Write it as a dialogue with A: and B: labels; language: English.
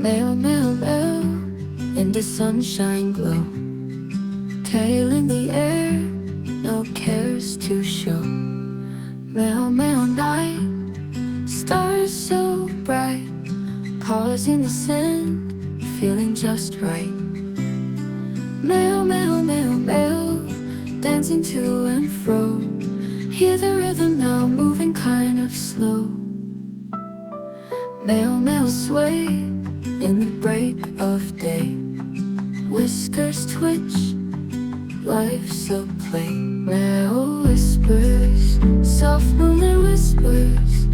A: Mail, mail, mail, in the sunshine glow, tail in the air, no cares to show. Mail, mail night, stars so bright, paws in the sand, feeling just right. Mail, mail, mail, mail, dancing to and fro, hear the rhythm now moving kind of slow. Mail, mail sway in the break of day, whiskers twitch, life's a play. Mail whispers, soft moonlit whispers,